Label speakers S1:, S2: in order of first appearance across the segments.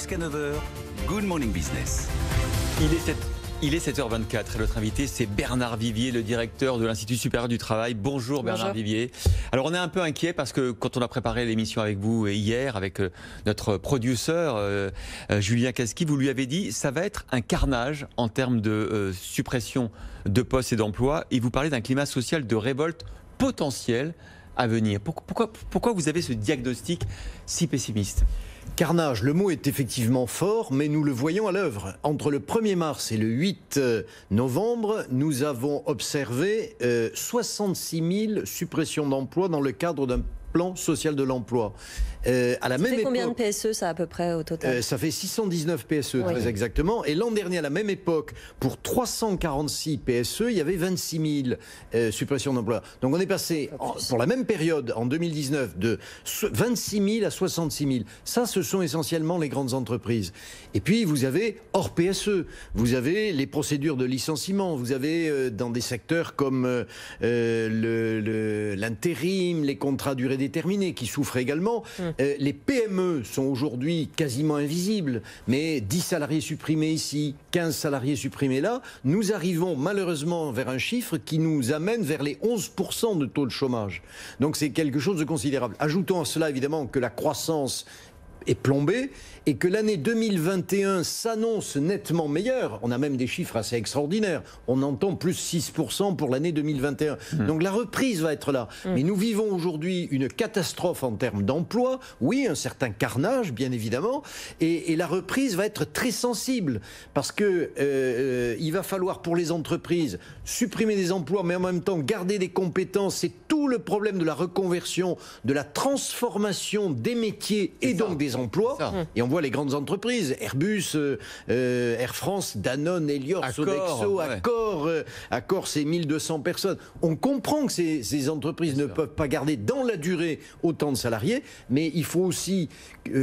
S1: jusqu'à 9h, Good Morning Business.
S2: Il est 7h24 et notre invité c'est Bernard Vivier, le directeur de l'Institut supérieur du travail. Bonjour Bernard Vivier. Alors on est un peu inquiet parce que quand on a préparé l'émission avec vous hier, avec notre producer Julien Casqui, vous lui avez dit ça va être un carnage en termes de suppression de postes et d'emplois, et vous parlez d'un climat social de révolte potentiel à venir. Pourquoi vous avez ce diagnostic si pessimiste ?
S3: Carnage, le mot est effectivement fort, mais nous le voyons à l'œuvre. Entre le 1er mars et le 8 novembre, nous avons observé 66 000 suppressions d'emplois dans le cadre d'un plan social de l'emploi. À la même époque,
S4: combien de PSE ça à peu près au total? Ça
S3: fait 619 PSE très exactement. Et l'an dernier, à la même époque, pour 346 PSE, il y avait 26 000 suppressions d'emplois. Donc on est passé, pour la même période, en 2019, de 26 000 à 66 000. Ça, ce sont essentiellement les grandes entreprises. Et puis, vous avez, hors PSE, vous avez les procédures de licenciement. Vous avez, dans des secteurs comme l'intérim, les contrats à durée déterminée, qui souffrent également. Les PME sont aujourd'hui quasiment invisibles, mais 10 salariés supprimés ici, 15 salariés supprimés là, nous arrivons malheureusement vers un chiffre qui nous amène vers les 11% de taux de chômage. Donc c'est quelque chose de considérable. Ajoutons à cela évidemment que la croissance est plombée et que l'année 2021 s'annonce nettement meilleure. On a même des chiffres assez extraordinaires. On entend plus 6% pour l'année 2021. Donc la reprise va être là. Mais nous vivons aujourd'hui une catastrophe en termes d'emploi. Oui, un certain carnage, bien évidemment. Et la reprise va être très sensible parce que il va falloir pour les entreprises supprimer des emplois, mais en même temps garder des compétences. C'est tout le problème de la reconversion, de la transformation des métiers et donc des emplois. Et on voit les grandes entreprises, Airbus, Air France, Danone, Elior, Sodexo, Accor, c'est 1200 personnes. On comprend que ces entreprises ne peuvent pas garder dans la durée autant de salariés, mais il faut aussi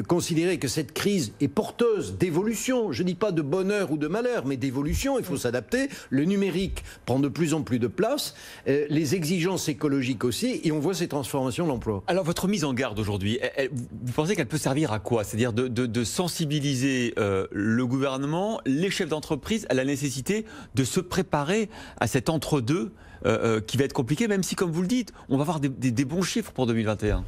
S3: considérer que cette crise est porteuse d'évolution. Je ne dis pas de bonheur ou de malheur, mais d'évolution, il faut s'adapter. Le numérique prend de plus en plus de place, les exigences écologiques aussi, et on voit ces transformations de l'emploi.
S2: Alors votre mise en garde aujourd'hui, vous pensez qu'elle peut servir à quoi? C'est-à-dire de sensibiliser le gouvernement, les chefs d'entreprise à la nécessité de se préparer à cet entre-deux qui va être compliqué, même si, comme vous le dites, on va avoir des bons chiffres pour 2021.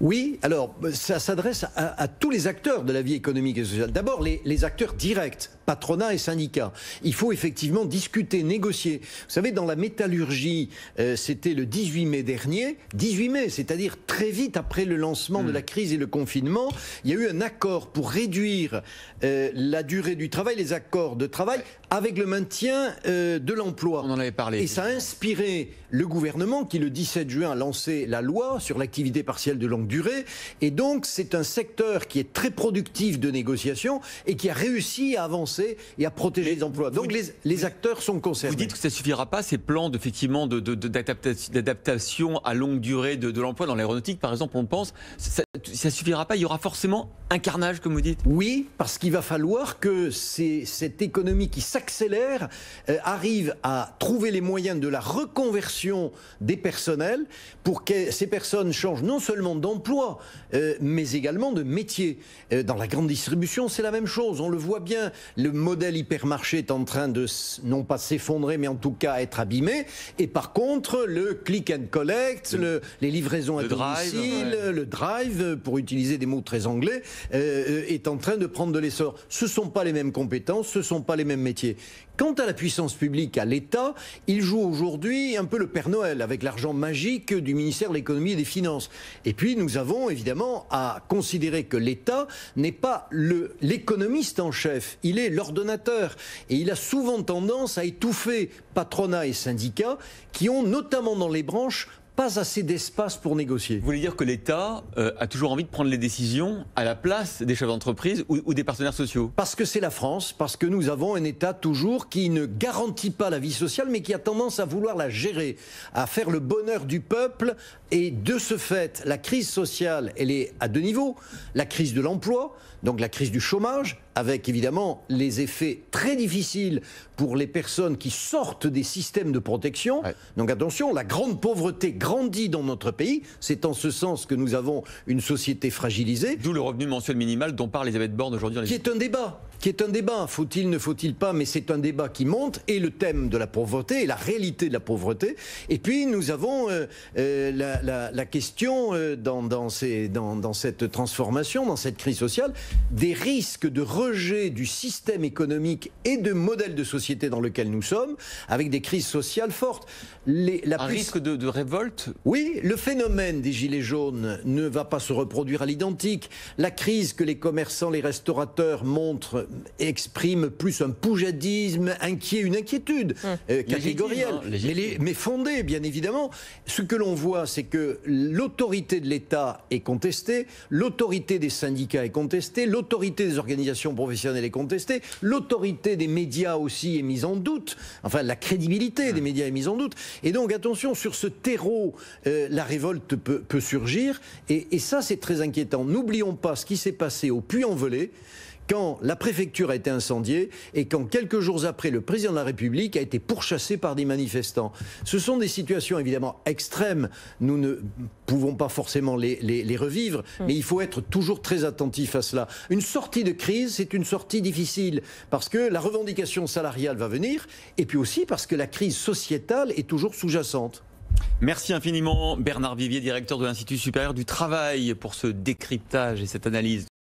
S3: Oui, alors ça s'adresse à tous les acteurs de la vie économique et sociale. D'abord, les acteurs directs, patronat et syndicats. Il faut effectivement discuter, négocier. Vous savez, dans la métallurgie, c'était le 18 mai dernier, 18 mai, c'est-à-dire très vite après le lancement de la crise et le confinement, il y a eu un accord pour réduire la durée du travail, les accords de travail, avec le maintien de l'emploi.
S2: On en avait parlé.
S3: Et ça a inspiré le gouvernement qui, le 17 juin, a lancé la loi sur l'activité partielle de longue durée. Et donc, c'est un secteur qui est très productif de négociation et qui a réussi à avancer et à protéger les emplois. Donc, les acteurs sont concernés.
S2: Vous dites que ça ne suffira pas, ces plans d'adaptation à longue durée de l'emploi dans l'aéronautique, par exemple, on le pense, ça ne suffira pas, il y aura forcément un carnage, comme vous dites?
S3: Oui, parce qu'il va falloir que cette économie qui s'accélère arrive à trouver les moyens de la reconversion des personnels pour que ces personnes changent non seulement d'emploi, mais également de métier. Dans la grande distribution, c'est la même chose. On le voit bien, le modèle hypermarché est en train de, non pas s'effondrer, mais en tout cas être abîmé. Et par contre, le click and collect, les livraisons à domicile, le drive, pour utiliser des mots très anglais, est en train de prendre de l'essor. Ce ne sont pas les mêmes compétences, ce ne sont pas les mêmes métiers. Quant à la puissance publique, à l'État, il joue aujourd'hui un peu le Père Noël avec l'argent magique du ministère de l'économie et des finances. Et puis nous avons évidemment à considérer que l'État n'est pas l'économiste en chef, il est l'ordonnateur. Et il a souvent tendance à étouffer patronat et syndicats qui ont, notamment dans les branches, pas assez d'espace pour négocier.
S2: Vous voulez dire que l'État a toujours envie de prendre les décisions à la place des chefs d'entreprise ou des partenaires sociaux?
S3: Parce que c'est la France, parce que nous avons un État toujours qui ne garantit pas la vie sociale, mais qui a tendance à vouloir la gérer, à faire le bonheur du peuple. Et de ce fait, la crise sociale, elle est à deux niveaux. La crise de l'emploi, donc la crise du chômage, avec évidemment les effets très difficiles pour les personnes qui sortent des systèmes de protection. Ouais. Donc attention, la grande pauvreté grandit dans notre pays. C'est en ce sens que nous avons une société fragilisée.
S2: D'où le revenu mensuel minimal dont parle Elisabeth Borne aujourd'hui.
S3: Qui est un débat. Faut-il, ne faut-il pas, mais c'est un débat qui monte, et le thème de la pauvreté, et la réalité de la pauvreté. Et puis nous avons la question dans cette transformation, dans cette crise sociale, des risques de rejet du système économique et de modèle de société dans lequel nous sommes, avec des crises sociales fortes.
S2: Risque de révolte ?
S3: Oui, le phénomène des gilets jaunes ne va pas se reproduire à l'identique. La crise que les commerçants, les restaurateurs montrent exprime plus un poujadisme inquiet, une inquiétude catégorielle, mais fondée, bien évidemment. Ce que l'on voit, c'est que l'autorité de l'État est contestée, l'autorité des syndicats est contestée, l'autorité des organisations professionnelles est contestée, l'autorité des médias aussi est mise en doute, enfin la crédibilité des médias est mise en doute. Et donc attention, sur ce terreau, la révolte peut surgir, et ça c'est très inquiétant. N'oublions pas ce qui s'est passé au Puy-en-Velay, quand la préfecture a été incendiée et quand quelques jours après, le président de la République a été pourchassé par des manifestants. Ce sont des situations évidemment extrêmes. Nous ne pouvons pas forcément les revivre, mais il faut être toujours très attentif à cela. Une sortie de crise, c'est une sortie difficile parce que la revendication salariale va venir et puis aussi parce que la crise sociétale est toujours sous-jacente.
S2: Merci infiniment Bernard Vivier, directeur de l'Institut supérieur du travail, pour ce décryptage et cette analyse.